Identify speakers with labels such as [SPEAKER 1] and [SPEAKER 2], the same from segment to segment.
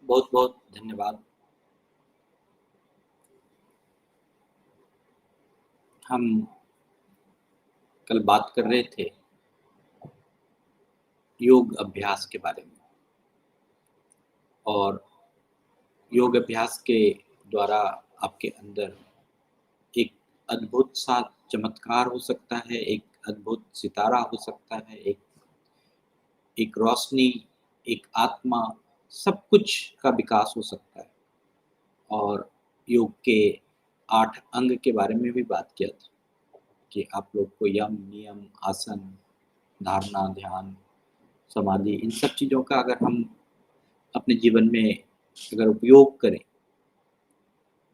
[SPEAKER 1] बहुत बहुत धन्यवाद। हम कल बात कर रहे थे योग अभ्यास के बारे में, और योग अभ्यास के द्वारा आपके अंदर एक अद्भुत सा चमत्कार हो सकता है, एक अद्भुत सितारा हो सकता है, एक एक रोशनी, एक आत्मा, सब कुछ का विकास हो सकता है। और योग के 8 अंग के बारे में भी बात किया था कि आप लोग को यम, नियम, आसन, धारणा, ध्यान, समाधि, इन सब चीज़ों का अगर हम अपने जीवन में अगर उपयोग करें,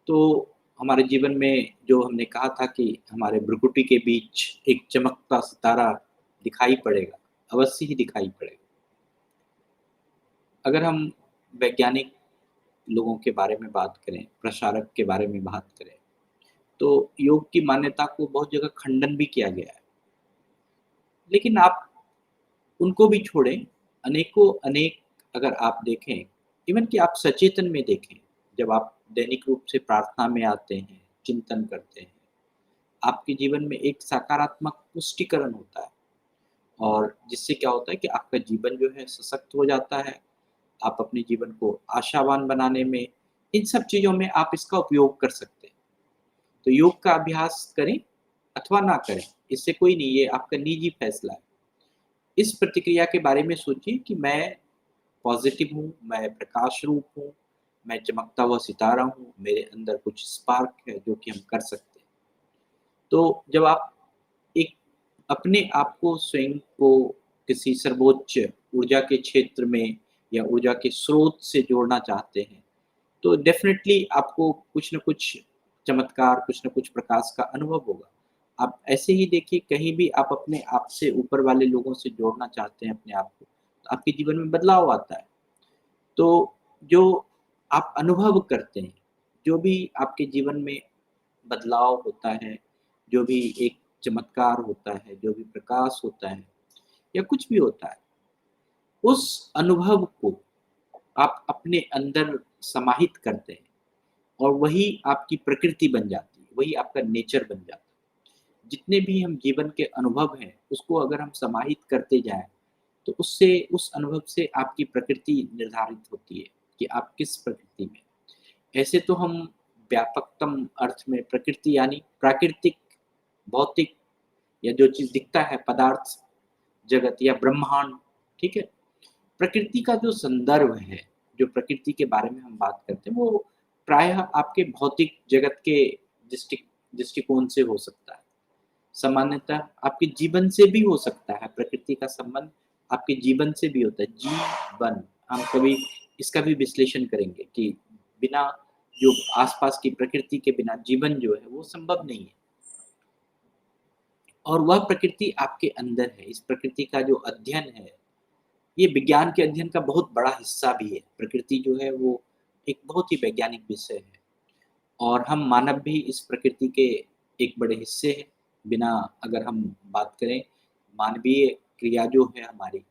[SPEAKER 1] तो हमारे जीवन में जो हमने कहा था कि हमारे भ्रुकुटी के बीच एक चमकता सितारा दिखाई पड़ेगा, अवश्य ही दिखाई पड़ेगा। अगर हम वैज्ञानिक लोगों के बारे में बात करें, प्रसारक के बारे में बात करें, तो योग की मान्यता को बहुत जगह खंडन भी किया गया है। लेकिन आप उनको भी छोड़ें, अनेकों अनेक अगर आप देखें, इवन कि आप सचेतन में देखें, जब आप दैनिक रूप से प्रार्थना में आते हैं, चिंतन करते हैं, आपके जीवन में एक सकारात्मक पुष्टिकरण होता है, और जिससे क्या होता है कि आपका जीवन जो है सशक्त हो जाता है, आप अपने जीवन को आशावान बनाने में, इन सब चीज़ों में आप इसका उपयोग कर सकते हैं। तो योग का अभ्यास करें अथवा ना करें, इससे कोई नहीं, ये आपका निजी फैसला है। इस प्रतिक्रिया के बारे में सोचिए कि मैं पॉज़िटिव हूँ, मैं प्रकाश रूप हूँ, मैं चमकता हुआ सितारा हूँ, मेरे अंदर कुछ स्पार्क है जो कि हम कर सकते हैं। तो जब आप एक अपने आप को, स्वयं को किसी सर्वोच्च ऊर्जा के क्षेत्र में या ऊर्जा के स्रोत से जोड़ना चाहते हैं, तो डेफ़िनेटली आपको कुछ न कुछ चमत्कार, कुछ न कुछ प्रकाश का अनुभव होगा। आप ऐसे ही देखिए, कहीं भी आप अपने आप से ऊपर वाले लोगों से जोड़ना चाहते हैं अपने आप को, तो आपके जीवन में बदलाव आता है। तो जो आप अनुभव करते हैं, जो भी आपके जीवन में बदलाव होता है, जो भी एक चमत्कार होता है, जो भी प्रकाश होता है या कुछ भी होता है, उस अनुभव को आप अपने अंदर समाहित करते हैं, और वही आपकी प्रकृति बन जाती है, वही आपका नेचर बन जाता है। जितने भी हम जीवन के अनुभव हैं, उसको अगर हम समाहित करते जाएँ, तो उससे, उस अनुभव से आपकी प्रकृति निर्धारित होती है कि आप किस प्रकृति में। ऐसे तो हम व्यापकतम अर्थ में प्रकृति यानी प्राकृतिक, भौतिक, या जो चीज़ दिखता है, पदार्थ जगत या ब्रह्मांड, ठीक है? प्रकृति का जो संदर्भ है, जो प्रकृति के बारे में हम बात करते हैं, वो प्रायः आपके भौतिक जगत के दृष्टिकोण से हो सकता है। सामान्यतः आपके जीवन से भी हो सकता है, प्रकृति का संबंध आपके जीवन से भी होता है। जीवन, हम कभी इसका भी विश्लेषण करेंगे कि बिना, जो आस-पास की प्रकृति के बिना जीवन जो है वो संभव नहीं है। और वह प्रकृति आपके अंदर है। इस प्रकृति का जो अध्ययन है, ये विज्ञान के अध्ययन का बहुत बड़ा हिस्सा भी है। प्रकृति जो है वो एक बहुत ही वैज्ञानिक विषय है, और हम मानव भी इस प्रकृति के एक बड़े हिस्से हैं। बिना, अगर हम बात करें, मानवीय क्रिया जो है हमारी,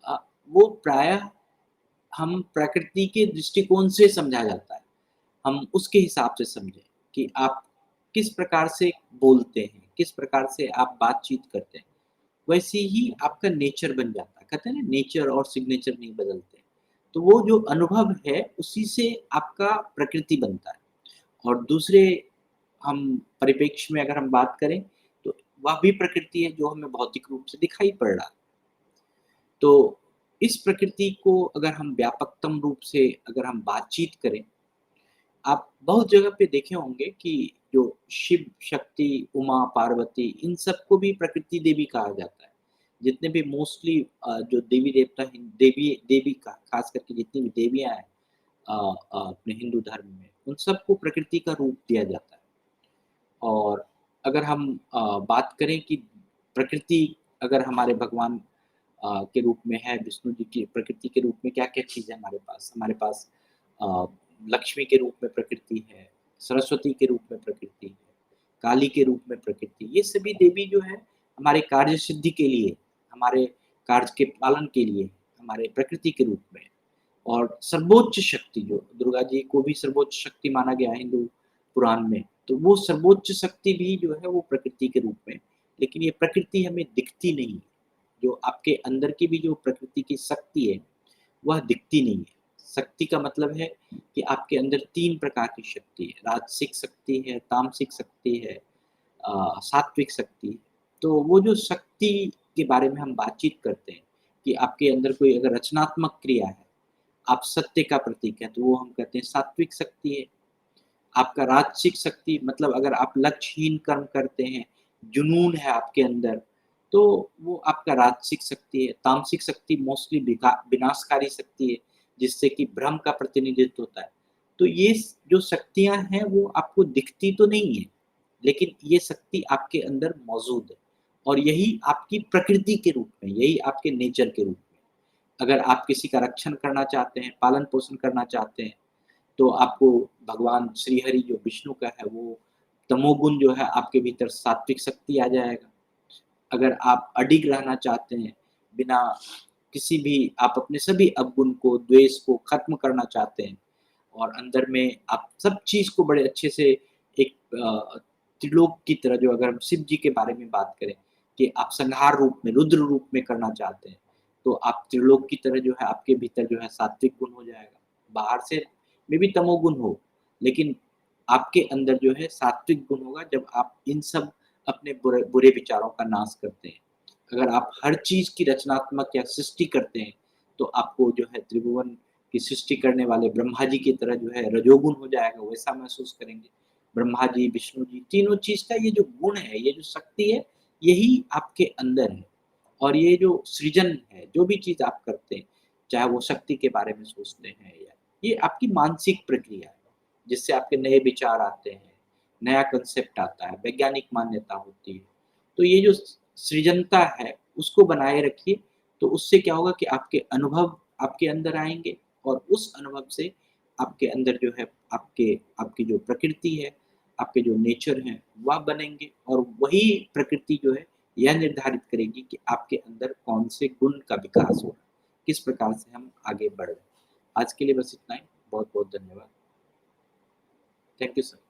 [SPEAKER 1] अ, वो प्रायः हम प्रकृति के दृष्टिकोण से समझा जाता है। हम उसके हिसाब से समझें कि आप किस प्रकार से बोलते हैं, किस प्रकार से आप बातचीत करते हैं, वैसे ही आपका नेचर बन जाता है। कहते हैं ना, नेचर और सिग्नेचर नहीं बदलते। तो वो जो अनुभव है, उसी से आपका प्रकृति बनता है। और दूसरे हम परिप्रेक्ष्य में अगर हम बात करें, तो वह भी प्रकृति है जो हमें भौतिक रूप से दिखाई पड़ रहा है। तो इस प्रकृति को अगर हम व्यापकतम रूप से अगर हम बातचीत करें, आप बहुत जगह पे देखे होंगे कि जो शिव शक्ति, उमा, पार्वती, इन सबको भी प्रकृति देवी कहा जाता है। जितने भी मोस्टली जो देवी-देवता देवी देवी का खास करके जितनी भी देवियाँ हैं अपने हिंदू धर्म में, उन सबको प्रकृति का रूप दिया जाता है। और अगर हम बात करें कि प्रकृति अगर हमारे भगवान के रूप में है, विष्णु जी की प्रकृति के रूप में क्या-क्या चीज़ है हमारे पास? हमारे पास अ, लक्ष्मी के रूप में प्रकृति है, सरस्वती के रूप में प्रकृति है, काली के रूप में प्रकृति, ये सभी देवी जो है हमारे कार्य सिद्धि के लिए, हमारे कार्य के पालन के लिए, हमारे प्रकृति के रूप में। और सर्वोच्च शक्ति जो दुर्गा जी को भी सर्वोच्च शक्ति माना गया है हिंदू पुराण में, तो वो सर्वोच्च शक्ति भी जो है वो प्रकृति के रूप में, लेकिन ये प्रकृति हमें दिखती नहीं है। जो आपके अंदर की भी जो प्रकृति की शक्ति है, वह दिखती नहीं है। शक्ति का मतलब है कि आपके अंदर 3 प्रकार की शक्ति है, राजसिक शक्ति है, तामसिक शक्ति है, सात्विक शक्ति है। तो वो जो शक्ति के बारे में हम बातचीत करते हैं कि आपके अंदर कोई अगर रचनात्मक क्रिया है, आप सत्य का प्रतीक हैं, तो वो हम कहते हैं सात्विक शक्ति है। आपका राजसिक शक्ति मतलब अगर आप लक्ष्यहीन कर्म करते हैं, जुनून है आपके अंदर, तो वो आपका राजसिक शक्ति है। तामसिक शक्ति मोस्टली विनाशकारी शक्ति है, जिससे कि भ्रम का प्रतिनिधित्व होता है। तो ये जो शक्तियाँ हैं, वो आपको दिखती तो नहीं है, लेकिन ये शक्ति आपके अंदर मौजूद है और यही आपकी प्रकृति के रूप में, यही आपके नेचर के रूप में। अगर आप किसी का रक्षण करना चाहते हैं, पालन-पोषण करना चाहते हैं, तो आपको भगवान श्रीहरि जो विष्णु का है वो तमोगुण जो है आपके भीतर सात्विक शक्ति आ जाएगा। अगर आप अडिग रहना चाहते हैं, बिना किसी भी आप अपने सभी अवगुण को, द्वेष को ख़त्म करना चाहते हैं और अंदर में आप सब चीज़ को बड़े अच्छे से एक त्रिलोक की तरह जो अगर हम शिव जी के बारे में बात करें कि आप संहार रूप में, रुद्र रूप में करना चाहते हैं, तो आप त्रिलोक की तरह जो है आपके भीतर जो है सात्विक गुण हो जाएगा। बाहर से में भी तमोगुण हो, लेकिन आपके अंदर जो है सात्विक गुण होगा जब आप इन सब अपने बुरे बुरे विचारों का नाश करते हैं। अगर आप हर चीज़ की रचनात्मक या सृष्टि करते हैं, तो आपको जो है त्रिभुवन की सृष्टि करने वाले ब्रह्मा जी की तरह जो है रजोगुण हो जाएगा, वैसा महसूस करेंगे। ब्रह्मा जी, विष्णु जी, तीनों चीज़ का ये जो गुण है, ये जो शक्ति है, यही आपके अंदर है। और ये जो सृजन है, जो भी चीज़ आप करते हैं, चाहे वो शक्ति के बारे में सोचते हैं या ये आपकी मानसिक प्रक्रिया है, जिससे आपके नए विचार आते हैं, नया कांसेप्ट आता है, वैज्ञानिक मान्यता होती है। तो ये जो सृजनता है, उसको बनाए रखिए, तो उससे क्या होगा कि आपके अनुभव आपके अंदर आएँगे और उस अनुभव से आपके अंदर जो है आपके आपकी जो प्रकृति है, आपके जो नेचर हैं, वह बनेंगे और वही प्रकृति जो है, यह निर्धारित करेगी कि आपके अंदर कौन से गुण का विकास हो रहा है, किस प्रकार से हम आगे बढ़ रहे हैं। आज के लिए बस इतना ही। बहुत-बहुत धन्यवाद। Thank you sir.